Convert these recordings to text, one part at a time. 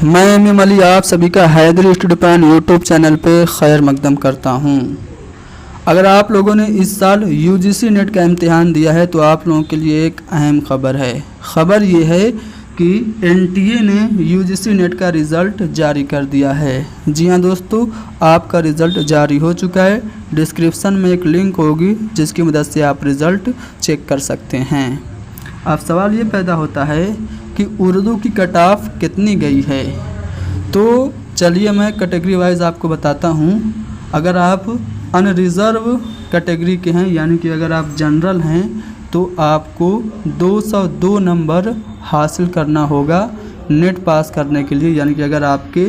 मैं एम अली आप सभी का Haidari study plan YouTube channel पे खैर मकदम करता हूँ। अगर आप लोगों ने इस साल यूजीसी नेट का इम्तिहान दिया है तो आप लोगों के लिए एक अहम खबर है। खबर ये है कि एनटीए ने यूजीसी नेट का रिज़ल्ट जारी कर दिया है। जी हाँ दोस्तों, आपका रिज़ल्ट जारी हो चुका है। डिस्क्रिप्शन में एक लिंक होगी जिसकी मदद से आप रिज़ल्ट चेक कर सकते हैं। अब सवाल ये पैदा होता है कि उर्दू की कट ऑफ कितनी गई है। तो चलिए मैं कैटेगरी वाइज आपको बताता हूँ। अगर आप अनरिज़र्व कैटेगरी के हैं, यानी कि अगर आप जनरल हैं, तो आपको 202 नंबर हासिल करना होगा नेट पास करने के लिए। यानी कि अगर आपके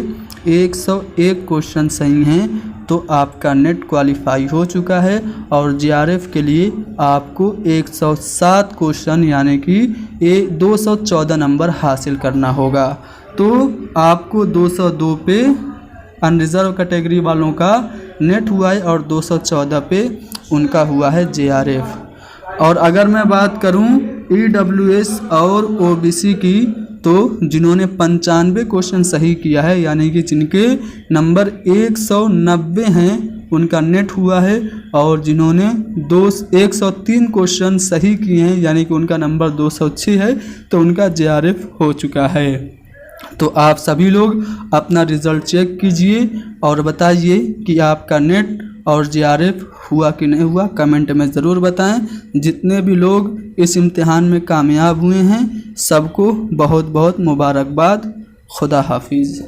101 क्वेश्चन सही हैं तो आपका नेट क्वालिफाई हो चुका है। और जीआरएफ के लिए आपको 107 क्वेश्चन यानी कि 214 नंबर हासिल करना होगा। तो आपको 202 पे अनरिज़र्व कैटेगरी वालों का नेट हुआ है और 214 पे उनका हुआ है जीआरएफ। और अगर मैं बात करूं ईडब्ल्यूएस और ओबीसी की, तो जिन्होंने 95 क्वेश्चन सही किया है, यानी कि जिनके नंबर 190 हैं, उनका नेट हुआ है। और जिन्होंने 103 क्वेश्चन सही किए हैं, यानी कि उनका नंबर 206 है, तो उनका जीआरएफ हो चुका है। तो आप सभी लोग अपना रिज़ल्ट चेक कीजिए और बताइए कि आपका नेट और जीआरएफ हुआ कि नहीं हुआ। कमेंट में ज़रूर बताएं। जितने भी लोग इस इम्तिहान में कामयाब हुए हैं सबको बहुत बहुत मुबारकबाद। खुदा हाफिज़।